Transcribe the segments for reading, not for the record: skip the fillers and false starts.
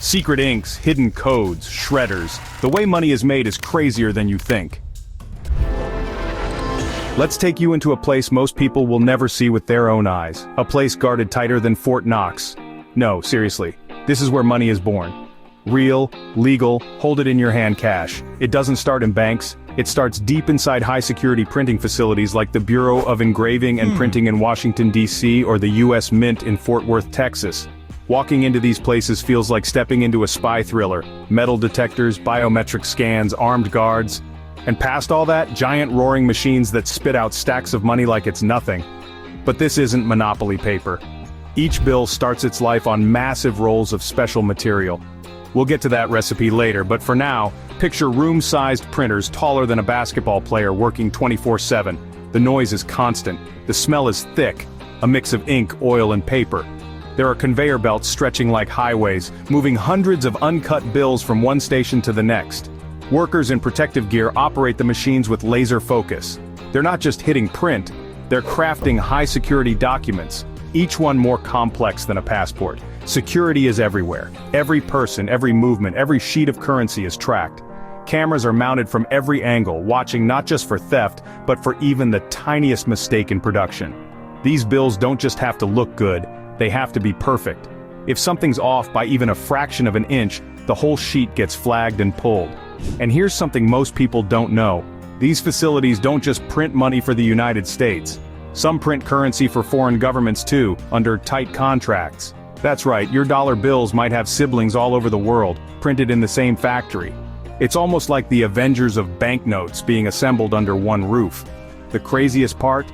Secret inks, hidden codes, shredders. The way money is made is crazier than you think. Let's take you into a place most people will never see with their own eyes. A place guarded tighter than Fort Knox. No, seriously. This is where money is born. Real, legal, hold it in your hand cash. It doesn't start in banks. It starts deep inside high-security printing facilities like the Bureau of Engraving and Printing in Washington, D.C. or the U.S. Mint in Fort Worth, Texas. Walking into these places feels like stepping into a spy thriller. Metal detectors, biometric scans, armed guards. And past all that, giant roaring machines that spit out stacks of money like it's nothing. But this isn't monopoly paper. Each bill starts its life on massive rolls of special material. We'll get to that recipe later, but for now, picture room-sized printers taller than a basketball player working 24/7. The noise is constant, the smell is thick, a mix of ink, oil, and paper. There are conveyor belts stretching like highways, moving hundreds of uncut bills from one station to the next. Workers in protective gear operate the machines with laser focus. They're not just hitting print, they're crafting high-security documents, each one more complex than a passport. Security is everywhere. Every person, every movement, every sheet of currency is tracked. Cameras are mounted from every angle, watching not just for theft, but for even the tiniest mistake in production. These bills don't just have to look good, they have to be perfect. If something's off by even a fraction of an inch, the whole sheet gets flagged and pulled. And here's something most people don't know. These facilities don't just print money for the United States. Some print currency for foreign governments too, under tight contracts. That's right, your dollar bills might have siblings all over the world, printed in the same factory. It's almost like the Avengers of banknotes being assembled under one roof. The craziest part?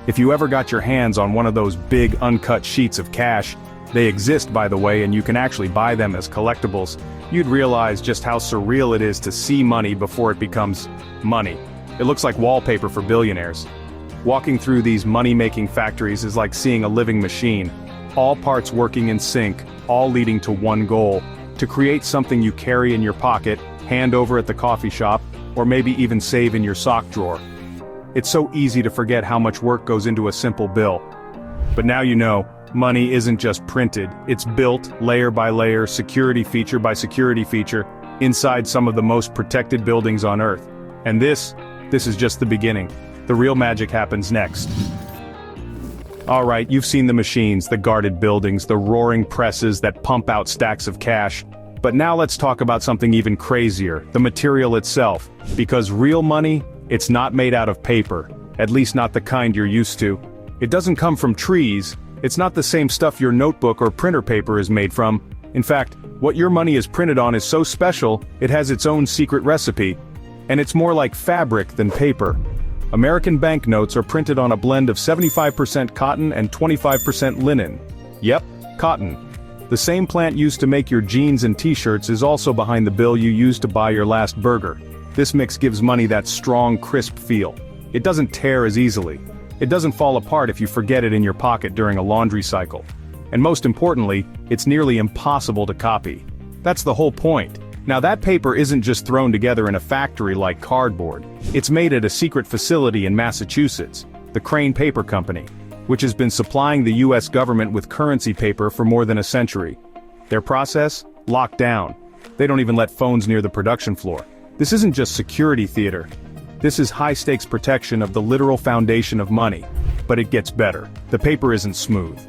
If you ever got your hands on one of those big uncut sheets of cash, they exist by the way and you can actually buy them as collectibles, you'd realize just how surreal it is to see money before it becomes money. It looks like wallpaper for billionaires. Walking through these money-making factories is like seeing a living machine. All parts working in sync, all leading to one goal, to create something you carry in your pocket, hand over at the coffee shop, or maybe even save in your sock drawer. It's so easy to forget how much work goes into a simple bill. But now you know, money isn't just printed, it's built, layer by layer, security feature by security feature, inside some of the most protected buildings on Earth. And this is just the beginning. The real magic happens next. Alright, you've seen the machines, the guarded buildings, the roaring presses that pump out stacks of cash. But now let's talk about something even crazier, the material itself. Because real money, it's not made out of paper, at least not the kind you're used to. It doesn't come from trees, it's not the same stuff your notebook or printer paper is made from. In fact, what your money is printed on is so special, it has its own secret recipe. And it's more like fabric than paper. American banknotes are printed on a blend of 75% cotton and 25% linen. Yep, cotton. The same plant used to make your jeans and t-shirts is also behind the bill you used to buy your last burger. This mix gives money that strong, crisp feel. It doesn't tear as easily. It doesn't fall apart if you forget it in your pocket during a laundry cycle. And most importantly, it's nearly impossible to copy. That's the whole point. Now that paper isn't just thrown together in a factory like cardboard. It's made at a secret facility in Massachusetts, the Crane Paper Company, which has been supplying the US government with currency paper for more than a century. Their process? Locked down. They don't even let phones near the production floor. This isn't just security theater. This is high-stakes protection of the literal foundation of money. But it gets better. The paper isn't smooth.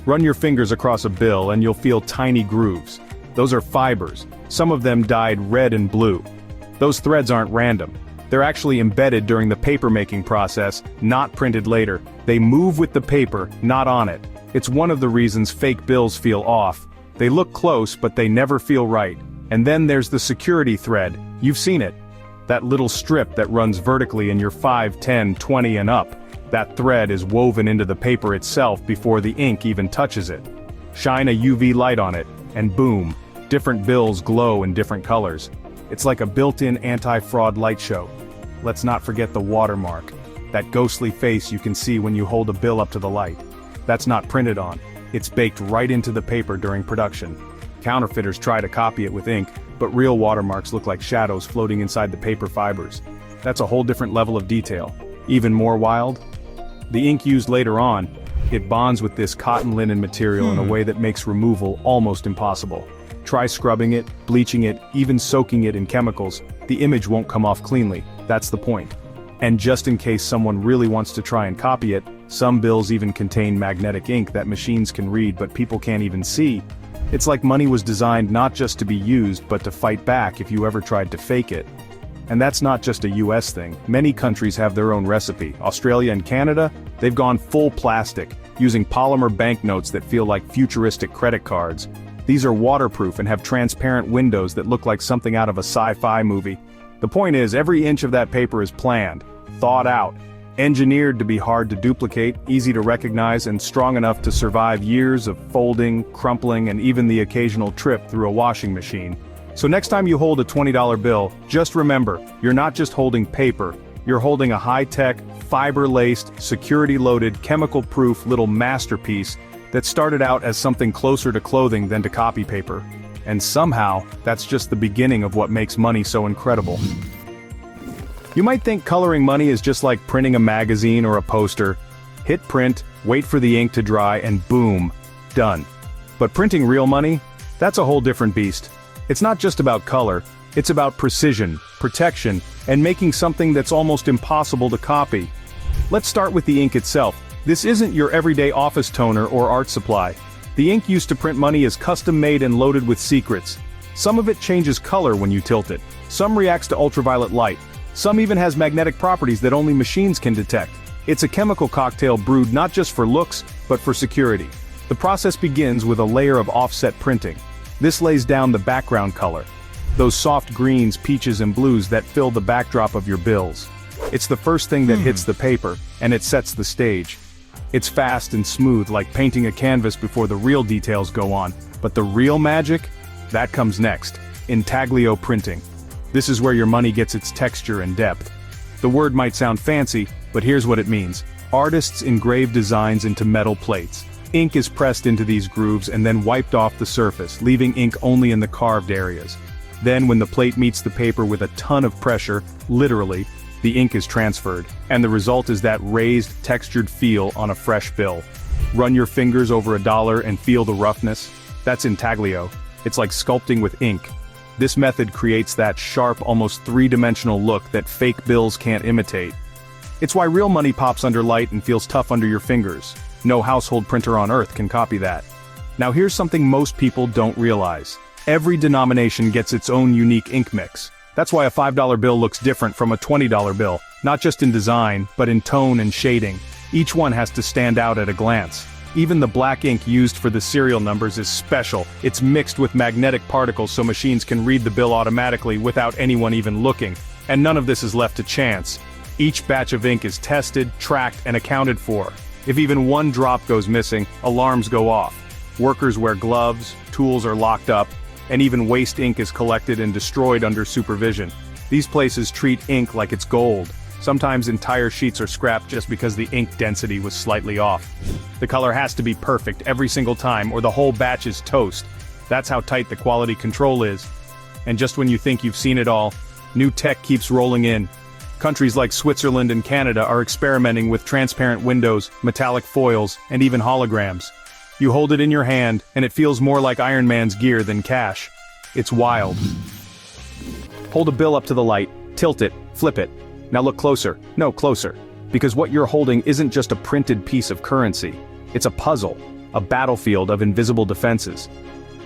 Run your fingers across a bill and you'll feel tiny grooves. Those are fibers, some of them dyed red and blue. Those threads aren't random. They're actually embedded during the paper-making process, not printed later. They move with the paper, not on it. It's one of the reasons fake bills feel off. They look close, but they never feel right. And then there's the security thread. You've seen it. That little strip that runs vertically in your 5, 10, 20 and up. That thread is woven into the paper itself before the ink even touches it. Shine a UV light on it, and boom, different bills glow in different colors. It's like a built-in anti-fraud light show. Let's not forget the watermark. That ghostly face you can see when you hold a bill up to the light. That's not printed on. It's baked right into the paper during production. Counterfeiters try to copy it with ink, but real watermarks look like shadows floating inside the paper fibers. That's a whole different level of detail. Even more wild? The ink used later on, it bonds with this cotton linen material in a way that makes removal almost impossible. Try scrubbing it, bleaching it, even soaking it in chemicals. The image won't come off cleanly. That's the point. And just in case someone really wants to try and copy it, some bills even contain magnetic ink that machines can read but people can't even see. It's like money was designed not just to be used but to fight back if you ever tried to fake it. And that's not just a US thing. Many countries have their own recipe. Australia and Canada, they've gone full plastic, using polymer banknotes that feel like futuristic credit cards. These are waterproof and have transparent windows that look like something out of a sci-fi movie. The point is, every inch of that paper is planned, thought out, engineered to be hard to duplicate, easy to recognize, and strong enough to survive years of folding, crumpling, and even the occasional trip through a washing machine. So next time you hold a $20 bill, just remember, you're not just holding paper, you're holding a high-tech, fiber-laced, security-loaded, chemical-proof little masterpiece that started out as something closer to clothing than to copy paper. And somehow, that's just the beginning of what makes money so incredible. You might think coloring money is just like printing a magazine or a poster. Hit print, wait for the ink to dry, and boom, done. But printing real money? That's a whole different beast. It's not just about color, it's about precision, protection, and making something that's almost impossible to copy. Let's start with the ink itself. This isn't your everyday office toner or art supply. The ink used to print money is custom-made and loaded with secrets. Some of it changes color when you tilt it. Some reacts to ultraviolet light. Some even has magnetic properties that only machines can detect. It's a chemical cocktail brewed not just for looks, but for security. The process begins with a layer of offset printing. This lays down the background color. Those soft greens, peaches, and blues that fill the backdrop of your bills. It's the first thing that hits the paper, and it sets the stage. It's fast and smooth, like painting a canvas before the real details go on. But the real magic? That comes next. Intaglio printing. This is where your money gets its texture and depth. The word might sound fancy, but here's what it means. Artists engrave designs into metal plates. Ink is pressed into these grooves and then wiped off the surface, leaving ink only in the carved areas. Then when the plate meets the paper with a ton of pressure, literally, the ink is transferred, and the result is that raised, textured feel on a fresh bill. Run your fingers over a dollar and feel the roughness? That's intaglio. It's like sculpting with ink. This method creates that sharp, almost three-dimensional look that fake bills can't imitate. It's why real money pops under light and feels tough under your fingers. No household printer on earth can copy that. Now here's something most people don't realize. Every denomination gets its own unique ink mix. That's why a $5 bill looks different from a $20 bill, not just in design, but in tone and shading. Each one has to stand out at a glance. Even the black ink used for the serial numbers is special. It's mixed with magnetic particles so machines can read the bill automatically without anyone even looking. And none of this is left to chance. Each batch of ink is tested, tracked, and accounted for. If even one drop goes missing, alarms go off. Workers wear gloves, tools are locked up, and even waste ink is collected and destroyed under supervision. These places treat ink like it's gold. Sometimes entire sheets are scrapped just because the ink density was slightly off. The color has to be perfect every single time or the whole batch is toast. That's how tight the quality control is. And just when you think you've seen it all, new tech keeps rolling in. Countries like Switzerland and Canada are experimenting with transparent windows, metallic foils, and even holograms. You hold it in your hand, and it feels more like Iron Man's gear than cash. It's wild. Hold a bill up to the light, tilt it, flip it. Now look closer. No, closer. Because what you're holding isn't just a printed piece of currency. It's a puzzle, a battlefield of invisible defenses.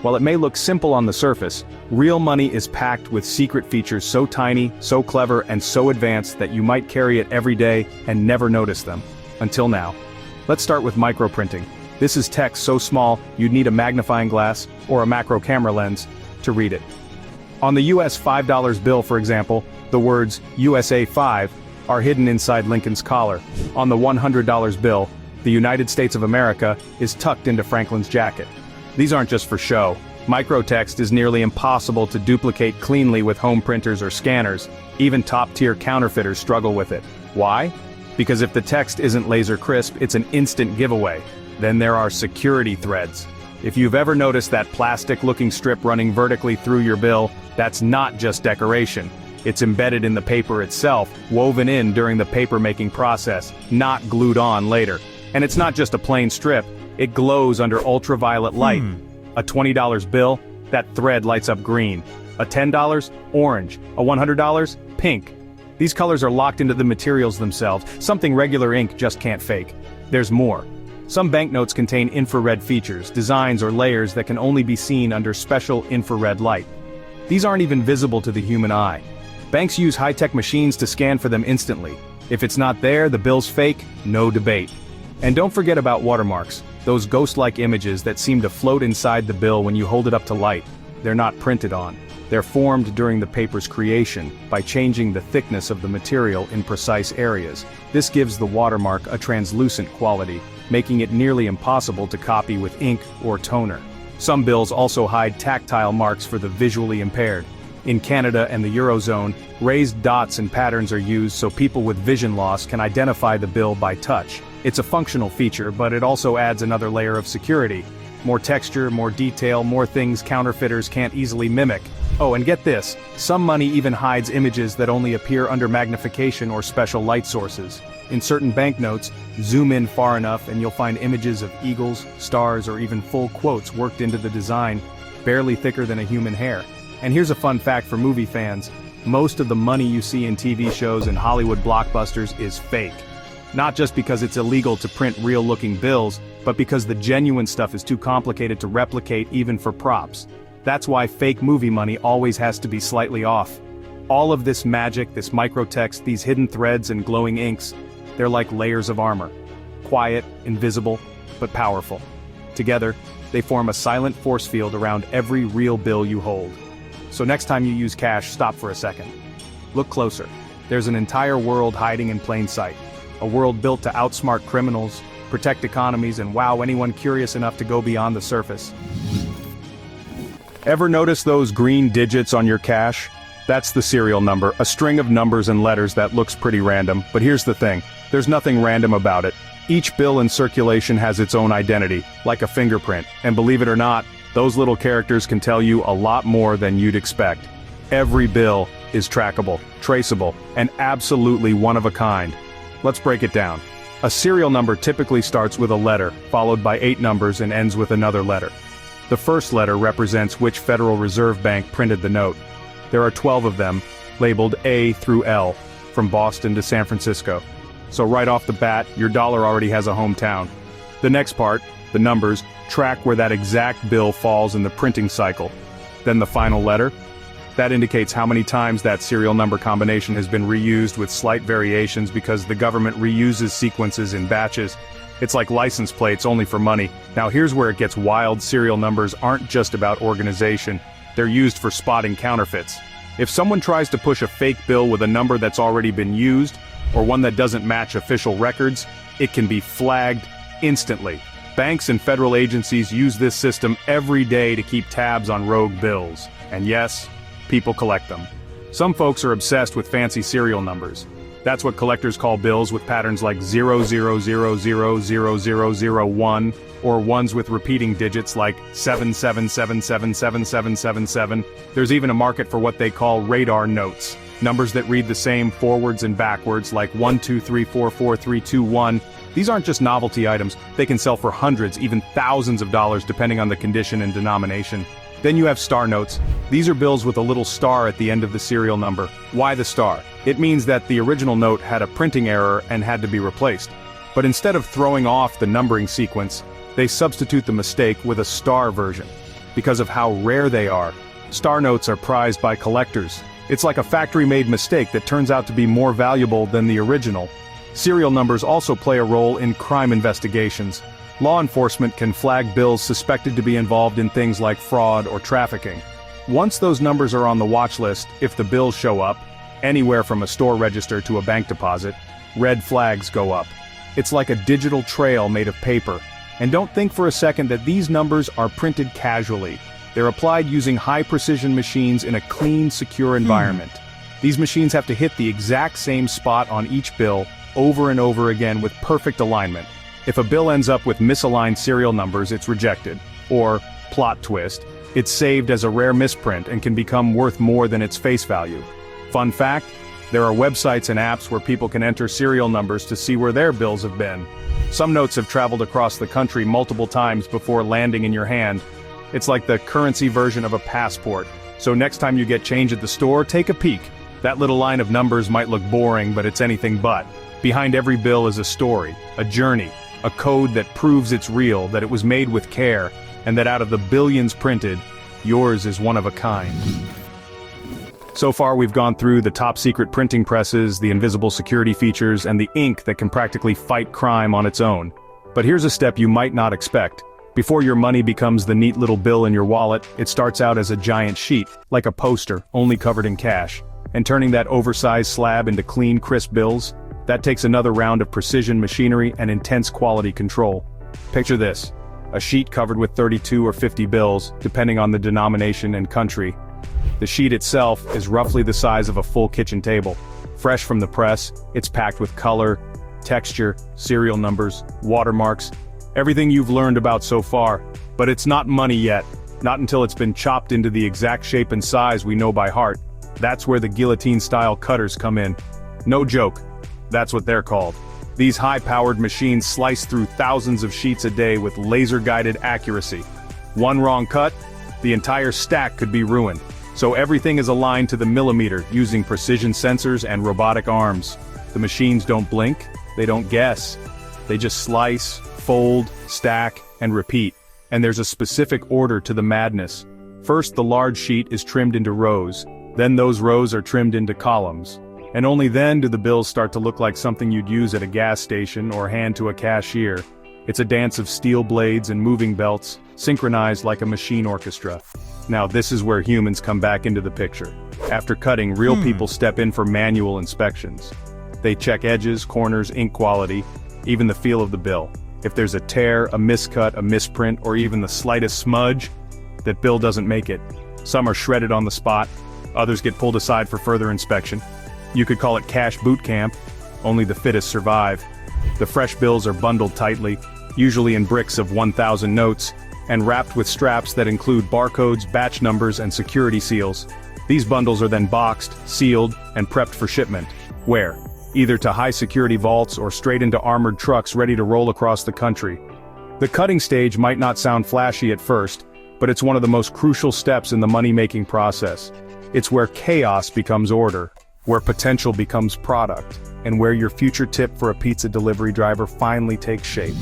While it may look simple on the surface, real money is packed with secret features so tiny, so clever, and so advanced that you might carry it every day and never notice them. Until now. Let's start with microprinting. This is text so small, you'd need a magnifying glass, or a macro camera lens, to read it. On the US $5 bill, for example, the words USA 5 are hidden inside Lincoln's collar. On the $100 bill, the United States of America is tucked into Franklin's jacket. These aren't just for show. Microtext is nearly impossible to duplicate cleanly with home printers or scanners. Even top-tier counterfeiters struggle with it. Why? Because if the text isn't laser crisp, it's an instant giveaway. Then there are security threads. If you've ever noticed that plastic-looking strip running vertically through your bill, that's not just decoration. It's embedded in the paper itself, woven in during the paper-making process, not glued on later. And it's not just a plain strip, it glows under ultraviolet light. A $20 bill? that thread lights up green. A $10, orange. A $100, pink. These colors are locked into the materials themselves, something regular ink just can't fake. There's more. Some banknotes contain infrared features, designs or layers that can only be seen under special infrared light. These aren't even visible to the human eye. Banks use high-tech machines to scan for them instantly. If it's not there, the bill's fake, no debate. And don't forget about watermarks, those ghost-like images that seem to float inside the bill when you hold it up to light. They're not printed on. They're formed during the paper's creation, by changing the thickness of the material in precise areas. This gives the watermark a translucent quality, making it nearly impossible to copy with ink or toner. Some bills also hide tactile marks for the visually impaired. In Canada and the Eurozone, raised dots and patterns are used so people with vision loss can identify the bill by touch. It's a functional feature, but it also adds another layer of security. More texture, more detail, more things counterfeiters can't easily mimic. Oh, and get this, some money even hides images that only appear under magnification or special light sources. In certain banknotes, zoom in far enough and you'll find images of eagles, stars, or even full quotes worked into the design, barely thicker than a human hair. And here's a fun fact for movie fans. Most of the money you see in TV shows and Hollywood blockbusters is fake. Not just because it's illegal to print real-looking bills, but because the genuine stuff is too complicated to replicate even for props. That's why fake movie money always has to be slightly off. All of this magic, this microtext, these hidden threads and glowing inks, they're like layers of armor. Quiet, invisible, but powerful. Together, they form a silent force field around every real bill you hold. So next time you use cash, stop for a second. Look closer. There's an entire world hiding in plain sight. A world built to outsmart criminals, protect economies, and wow anyone curious enough to go beyond the surface. Ever notice those green digits on your cash? That's the serial number, a string of numbers and letters that looks pretty random, but here's the thing, there's nothing random about it. Each bill in circulation has its own identity, like a fingerprint, and believe it or not, those little characters can tell you a lot more than you'd expect. Every bill is trackable, traceable, and absolutely one of a kind. Let's break it down. A serial number typically starts with a letter, followed by 8 numbers and ends with another letter. The first letter represents which Federal Reserve Bank printed the note. There are 12 of them, labeled A through L, from Boston to San Francisco. So right off the bat, your dollar already has a hometown. The next part, the numbers, track where that exact bill falls in the printing cycle. Then the final letter, that indicates how many times that serial number combination has been reused with slight variations because the government reuses sequences in batches. It's like license plates only for money. Now here's where it gets wild. Serial numbers aren't just about organization. They're used for spotting counterfeits. If someone tries to push a fake bill with a number that's already been used, or one that doesn't match official records, it can be flagged instantly. Banks and federal agencies use this system every day to keep tabs on rogue bills. And yes, people collect them. Some folks are obsessed with fancy serial numbers. That's what collectors call bills with patterns like 00000001, or ones with repeating digits like 77777777. There's even a market for what they call radar notes, numbers that read the same forwards and backwards like 123443321. These aren't just novelty items, they can sell for hundreds, even thousands of dollars depending on the condition and denomination. Then you have star notes. These are bills with a little star at the end of the serial number. Why the star? It means that the original note had a printing error and had to be replaced. But instead of throwing off the numbering sequence, they substitute the mistake with a star version. Because of how rare they are, star notes are prized by collectors. It's like a factory-made mistake that turns out to be more valuable than the original. Serial numbers also play a role in crime investigations. Law enforcement can flag bills suspected to be involved in things like fraud or trafficking. Once those numbers are on the watch list, if the bills show up, anywhere from a store register to a bank deposit, red flags go up. It's like a digital trail made of paper. And don't think for a second that these numbers are printed casually. They're applied using high-precision machines in a clean, secure environment. These machines have to hit the exact same spot on each bill over and over again with perfect alignment. If a bill ends up with misaligned serial numbers, it's rejected. Or, plot twist, it's saved as a rare misprint and can become worth more than its face value. Fun fact, there are websites and apps where people can enter serial numbers to see where their bills have been. Some notes have traveled across the country multiple times before landing in your hand. It's like the currency version of a passport. So next time you get change at the store, take a peek. That little line of numbers might look boring, but it's anything but. Behind every bill is a story, a journey, a code that proves it's real, that it was made with care, and that out of the billions printed, yours is one of a kind. So far we've gone through the top secret printing presses, the invisible security features, and the ink that can practically fight crime on its own. But here's a step you might not expect. Before your money becomes the neat little bill in your wallet, it starts out as a giant sheet, like a poster, only covered in cash. And turning that oversized slab into clean, crisp bills, that takes another round of precision machinery and intense quality control. Picture this: a sheet covered with 32 or 50 bills, depending on the denomination and country. The sheet itself is roughly the size of a full kitchen table. Fresh from the press, it's packed with color, texture, serial numbers, watermarks, everything you've learned about so far. But it's not money yet, not until it's been chopped into the exact shape and size we know by heart. That's where the guillotine-style cutters come in. No joke, that's what they're called. These high-powered machines slice through thousands of sheets a day with laser-guided accuracy. One wrong cut, the entire stack could be ruined. So everything is aligned to the millimeter, using precision sensors and robotic arms. The machines don't blink, they don't guess. They just slice, fold, stack, and repeat. And there's a specific order to the madness. First, the large sheet is trimmed into rows. Then those rows are trimmed into columns. And only then do the bills start to look like something you'd use at a gas station or hand to a cashier. It's a dance of steel blades and moving belts, synchronized like a machine orchestra. Now this is where humans come back into the picture. After cutting, real people step in for manual inspections. They check edges, corners, ink quality, even the feel of the bill. If there's a tear, a miscut, a misprint, or even the slightest smudge, that bill doesn't make it. Some are shredded on the spot, others get pulled aside for further inspection. You could call it cash boot camp, only the fittest survive. The fresh bills are bundled tightly, usually in bricks of 1,000 notes, and wrapped with straps that include barcodes, batch numbers, and security seals. These bundles are then boxed, sealed, and prepped for shipment. Where? Either to high-security vaults or straight into armored trucks ready to roll across the country. The cutting stage might not sound flashy at first, but it's one of the most crucial steps in the money-making process. It's where chaos becomes order, where potential becomes product, and where your future tip for a pizza delivery driver finally takes shape.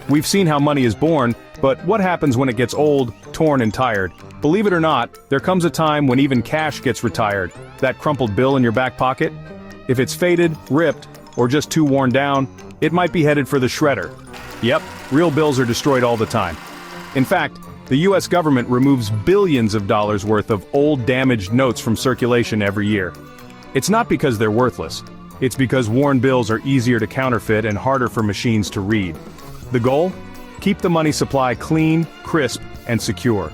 We've seen how money is born, but what happens when it gets old, torn, and tired? Believe it or not, there comes a time when even cash gets retired. That crumpled bill in your back pocket? If it's faded, ripped, or just too worn down, it might be headed for the shredder. Yep, real bills are destroyed all the time. In fact, the US government removes billions of dollars worth of old damaged notes from circulation every year. It's not because they're worthless. It's because worn bills are easier to counterfeit and harder for machines to read. The goal? Keep the money supply clean, crisp, and secure.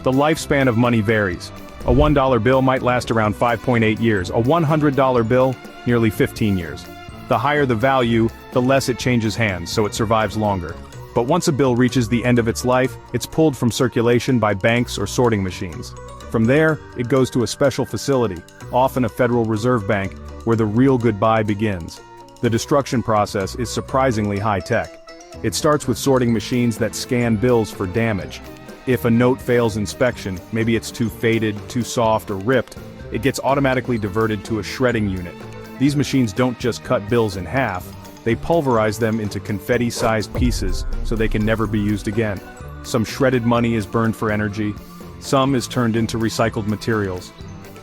The lifespan of money varies. A $1 bill might last around 5.8 years, a $100 bill, nearly 15 years. The higher the value, the less it changes hands, so it survives longer. But once a bill reaches the end of its life, it's pulled from circulation by banks or sorting machines. From there, it goes to a special facility, often a Federal Reserve Bank, where the real goodbye begins. The destruction process is surprisingly high-tech. It starts with sorting machines that scan bills for damage. If a note fails inspection, maybe it's too faded, too soft, or ripped, it gets automatically diverted to a shredding unit. These machines don't just cut bills in half, they pulverize them into confetti-sized pieces so they can never be used again. Some shredded money is burned for energy, some is turned into recycled materials,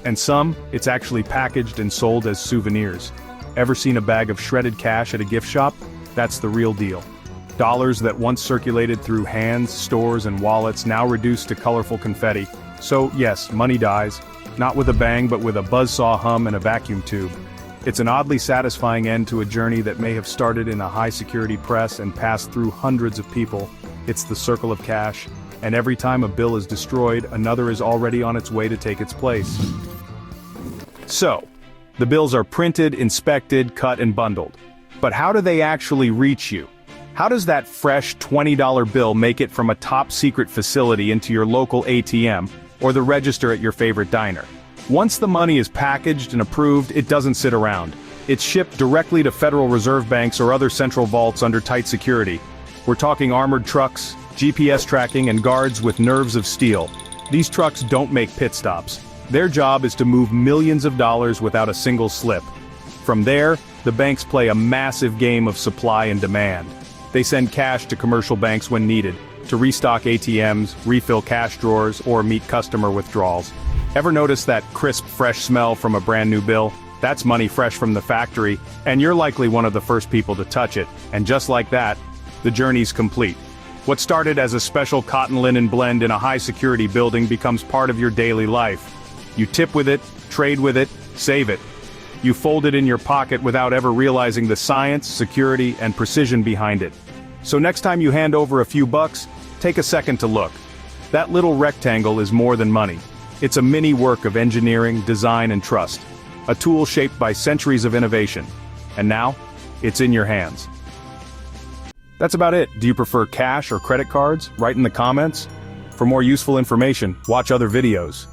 and some, it's actually packaged and sold as souvenirs. Ever seen a bag of shredded cash at a gift shop? That's the real deal. Dollars that once circulated through hands, stores, and wallets now reduced to colorful confetti. So yes, money dies, not with a bang but with a buzzsaw hum and a vacuum tube. It's an oddly satisfying end to a journey that may have started in a high-security press and passed through hundreds of people. It's the circle of cash, and every time a bill is destroyed, another is already on its way to take its place. So, the bills are printed, inspected, cut, and bundled. But how do they actually reach you? How does that fresh $20 bill make it from a top-secret facility into your local ATM, or the register at your favorite diner? Once the money is packaged and approved, it doesn't sit around. It's shipped directly to Federal Reserve banks or other central vaults under tight security. We're talking armored trucks, GPS tracking, and guards with nerves of steel. These trucks don't make pit stops. Their job is to move millions of dollars without a single slip. From there, the banks play a massive game of supply and demand. They send cash to commercial banks when needed, to restock ATMs, refill cash drawers, or meet customer withdrawals. Ever notice that crisp, fresh smell from a brand new bill? That's money fresh from the factory, and you're likely one of the first people to touch it. And just like that, the journey's complete. What started as a special cotton linen blend in a high-security building becomes part of your daily life. You tip with it, trade with it, save it. You fold it in your pocket without ever realizing the science, security, and precision behind it. So next time you hand over a few bucks, take a second to look. That little rectangle is more than money. It's a mini work of engineering, design, and trust. A tool shaped by centuries of innovation. And now, it's in your hands. That's about it. Do you prefer cash or credit cards? Write in the comments. For more useful information, watch other videos.